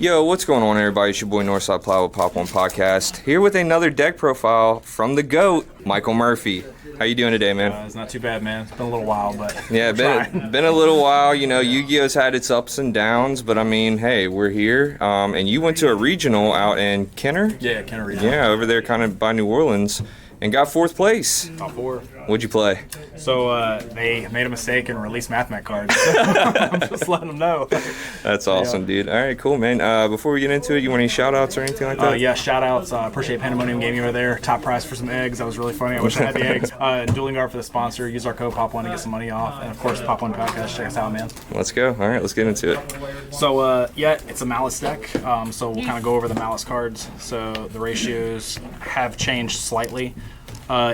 Yo, what's going on, everybody? It's your boy Northside Plow with Pop One Podcast, here with another deck profile from the GOAT, Michael Murphy. How you doing today, man? It's not too bad, man. It's been a little while, but yeah, been a little while. You know, Yu-Gi-Oh's had its ups and downs, but I mean, hey, we're here. And you went to a regional out in Kenner? Yeah, Kenner Regional. Yeah, over there, kind of by New Orleans, and got 4th place. Top 4. What'd you play? So they made a mistake and released Mathmech cards. I'm just letting them know. That's awesome, dude. All right, cool, man. Before we get into it, you want any shout-outs or anything like that? Yeah, shout-outs. Appreciate Pandemonium Gaming over there. Top prize for some eggs. That was really funny. I wish I had the eggs. Dueling Guard for the sponsor. Use our code POP1 to get some money off. And, of course, Pop One Podcast. Check us out, man. Let's go. All right, let's get into it. So, it's a Maliss deck. So we'll kind of go over the Maliss cards. So the ratios have changed slightly.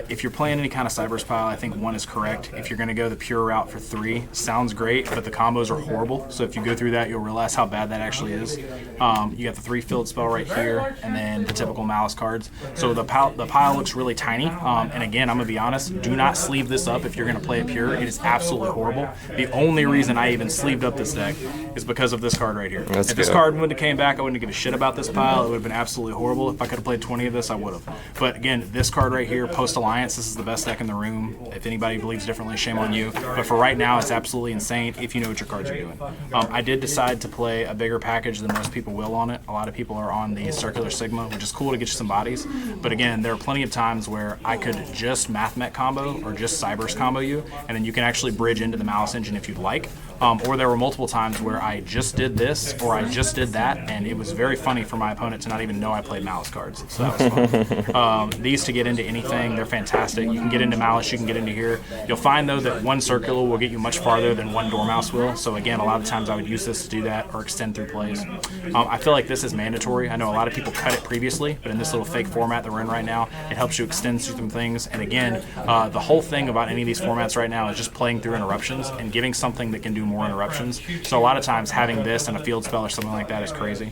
If you're playing any kind of Cyberse pile, I think 1 is correct. If you're going to go the pure route for 3, sounds great, but the combos are horrible. So if you go through that, you'll realize how bad that actually is. You got the 3 field spell right here, and then the typical Maliss cards. So the pile looks really tiny. And again, I'm going to be honest, do not sleeve this up if you're going to play it pure. It is absolutely horrible. The only reason I even sleeved up this deck is because of this card right here. If this card wouldn't have came back, I wouldn't give a shit about this pile. It would have been absolutely horrible. If I could have played 20 of this, I would have. But again, this card right here, Post-Alliance, this is the best deck in the room. If anybody believes differently, shame on you. But for right now, it's absolutely insane if you know what your cards are doing. I did decide to play a bigger package than most people will on it. A lot of people are on the Circular Sigma, which is cool to get you some bodies. But again, there are plenty of times where I could just Mathmech combo or just Cyberse combo you, and then you can actually bridge into the Maliss engine if you'd like. Or there were multiple times where I just did this or I just did that, and it was very funny for my opponent to not even know I played Maliss cards. So that was fun. These to get into anything, they're fantastic. You can get into Maliss, you can get into here. You'll find, though, that 1 circular will get you much farther than 1 Dormouse will. So again, a lot of times I would use this to do that or extend through plays. I feel like this is mandatory. I know a lot of people cut it previously, but in this little fake format that we're in right now, it helps you extend through some things. And again, the whole thing about any of these formats right now is just playing through interruptions and giving something that can do more interruptions. So a lot of times having this and a field spell or something like that is crazy.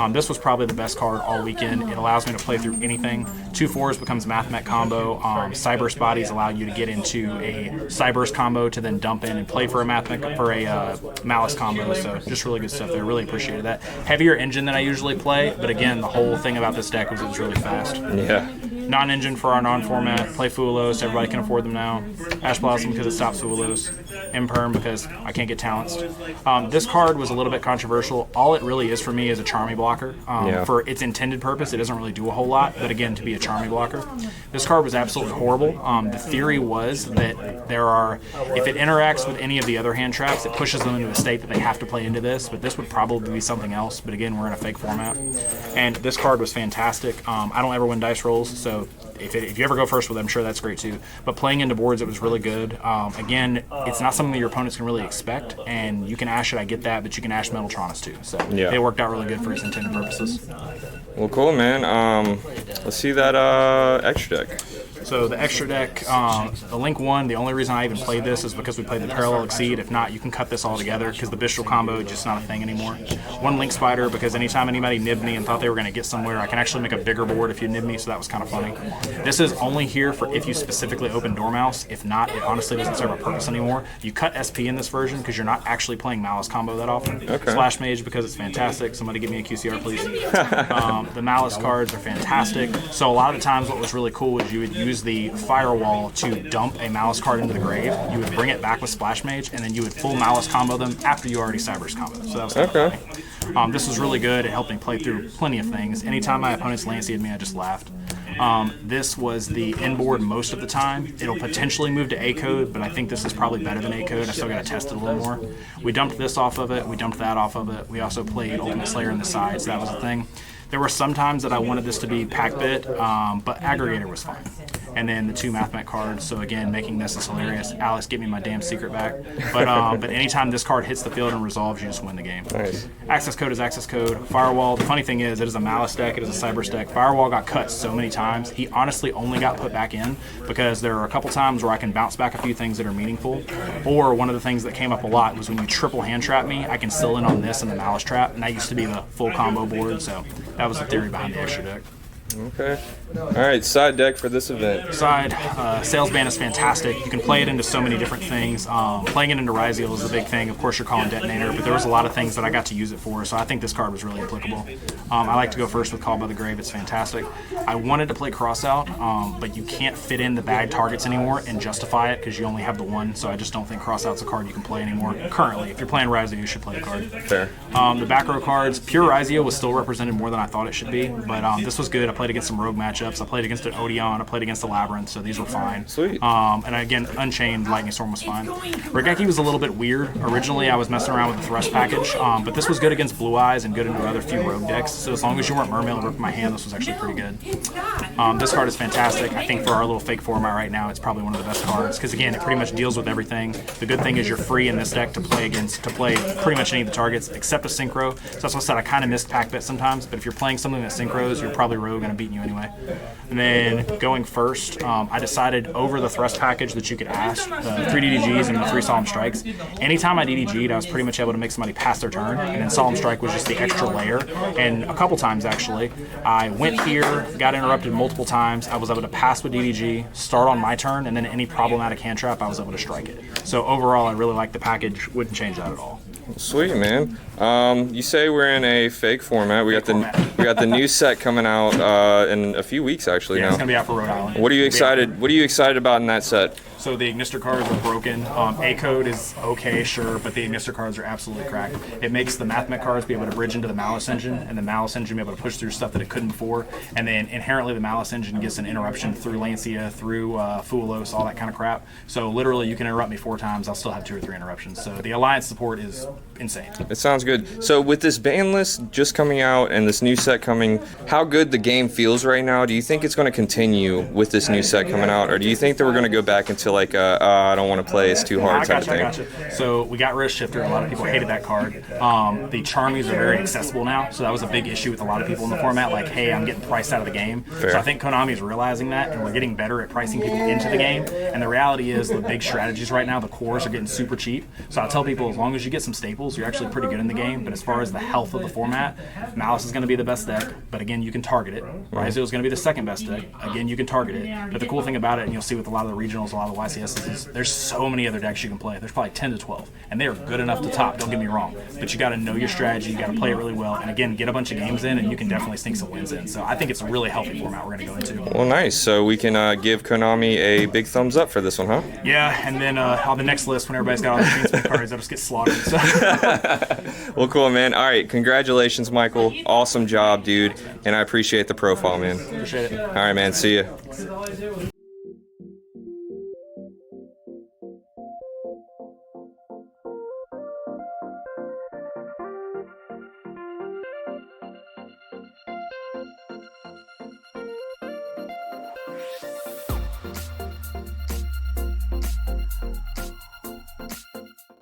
This was probably the best card all weekend. It allows me to play through anything. 2 4s becomes Mathmech combo. Cyberse bodies allow you to get into a Cyberse combo to then dump in and play for a Maliss combo. So just really good stuff there. Really appreciated that. Heavier engine than I usually play, but again, the whole thing about this deck was it was really fast. Yeah. Non-engine for our non-format. Play Fulos, everybody can afford them now. Ash Blossom because it stops Fulos. Imperm because I can't get talents. This card was a little bit controversial. All it really is for me is a Charmy blocker. For its intended purpose, it doesn't really do a whole lot, but again, to be a Charmy blocker. This card was absolutely horrible. The theory was that if it interacts with any of the other hand traps, it pushes them into a state that they have to play into this, but this would probably be something else, but again, we're in a fake format. And this card was fantastic. I don't ever win dice rolls, so if you ever go first with it, I'm sure that's great too. But playing into boards, it was really good. Again, it's not something that your opponents can really expect, and you can Ash it, I get that, but you can Ash Metaltronus too. So it worked out really good for its intended purposes. Well, cool, man. Let's see that extra deck. So the extra deck, the Link 1, the only reason I even played this is because we played the Parallel Exceed. If not, you can cut this all together because the Bistral combo is just not a thing anymore. 1 Link Spider because anytime anybody nibbed me and thought they were going to get somewhere, I can actually make a bigger board if you nib me, so that was kind of funny. This is only here for if you specifically open Dormouse. If not, it honestly doesn't serve a purpose anymore. You cut SP in this version because you're not actually playing Maliss combo that often. Okay. Splash Mage because it's fantastic. Somebody give me a QCR, please. The Maliss cards are fantastic. So a lot of the times what was really cool was you would use the Firewall to dump a Maliss card into the grave. You would bring it back with Splash Mage, and then you would full Maliss combo them after you already Cyberse combo. So that was kind of funny. This was really good. It helped me play through plenty of things. Anytime my opponents Lancey'd me, I just laughed. This was the inboard most of the time. It'll potentially move to A code, but I think this is probably better than A code. I still got to test it a little more. We dumped this off of it. We dumped that off of it. We also played Ultimate Slayer in the sides. That was the thing. There were some times that I wanted this to be pack bit, but Aggregator was fine. And then the 2 Mathmech cards, so again, making this is hilarious. Alex, give me my damn secret back. But anytime this card hits the field and resolves, you just win the game. Nice. Access code is access code. Firewall, the funny thing is, it is a Maliss deck, it is a Cyberse deck. Firewall got cut so many times. He honestly only got put back in because there are a couple times where I can bounce back a few things that are meaningful. Or one of the things that came up a lot was when you triple hand trap me, I can still in on this and the Maliss trap, and that used to be the full combo board, so that was the theory behind the extra deck. Okay. All right, side deck for this event. Side, sales ban is fantastic. You can play it into so many different things. Playing it into Ryziel is a big thing. Of course, you're calling Detonator, but there was a lot of things that I got to use it for, so I think this card was really applicable. I like to go first with Call by the Grave. It's fantastic. I wanted to play Crossout, but you can't fit in the bag targets anymore and justify it because you only have the one, so I just don't think Crossout's a card you can play anymore. Currently, if you're playing Ryziel, you should play the card. Fair. The back row cards, pure Ryziel was still represented more than I thought it should be, but this was good. I played against some rogue matchups. I played against an Odeon. I played against the Labyrinth, so these were fine. Sweet. And again, Unchained Lightning Storm was fine. Regeki was a little bit weird. Originally, I was messing around with the Thrust package, but this was good against Blue Eyes and good into other few rogue decks. So as long as you weren't Mermail and ripping my hand, this was actually pretty good. This card is fantastic. I think for our little fake format right now, it's probably one of the best cards because again, it pretty much deals with everything. The good thing is you're free in this deck to play pretty much any of the targets except a synchro. So that's what I said. I kind of missed pack bet sometimes, but if you're playing something that synchros, you're probably rogue and I'm beating you anyway. And then going first, I decided over the Thrust package that you could ask the 3 DDGs and the 3 Solemn Strikes. Anytime I DDG'd, I was pretty much able to make somebody pass their turn, and then Solemn Strike was just the extra layer. And a couple times actually, I went here, got interrupted multiple times. I was able to pass with DDG, start on my turn, and then any problematic hand trap, I was able to strike it. So overall, I really like the package. Wouldn't change that at all. Sweet, man. You say we're in a fake format. We got the new set coming out in a few weeks actually now. It's gonna be out for Rhode Island. What are you excited about in that set? So the Ignister cards are broken. A code is okay, sure, but the Ignister cards are absolutely cracked. It makes the Mathmech cards be able to bridge into the Maliss engine, and the Maliss engine be able to push through stuff that it couldn't before. And then inherently the Maliss engine gets an interruption through Lancia, through Fuelos, all that kind of crap. So literally you can interrupt me 4 times, I'll still have 2 or 3 interruptions. So the Alliance support is insane. It sounds good. So with this ban list just coming out and this new set coming, how good the game feels right now? Do you think it's going to continue with this new set coming out, or do you think that we're going to go back into like I don't want to play, it's too hard type of thing? I gotcha. So we got rid of Shifter. A lot of people hated that card. The Charmies are very accessible now, so that was a big issue with a lot of people in the format. Like, hey, I'm getting priced out of the game. Fair. So I think Konami is realizing that, and we're getting better at pricing people into the game. And the reality is, the big strategies right now, the cores are getting super cheap. So I tell people, as long as you get some staples, you're actually pretty good in the game. But as far as the health of the format, Maliss is going to be the best deck. But again, you can target it. Ryziel is going to be the second best deck. Again, you can target it. But the cool thing about it, and you'll see with a lot of the regionals, a lot of the YCSs, is there's so many other decks you can play. There's probably 10 to 12, and they are good enough to top, don't get me wrong, but you got to know your strategy, you got to play it really well, and again, get a bunch of games in, and you can definitely sneak some wins in. So I think it's a really healthy format we're going to go into. Well, nice. So we can give Konami a big thumbs up for this one, huh? Yeah, and then on the next list, when everybody's got all the green spin cards, they'll just get slaughtered. So. Well, cool, man. All right, congratulations, Michael. Awesome job, dude, and I appreciate the profile, man. Appreciate it. All right, man. See ya.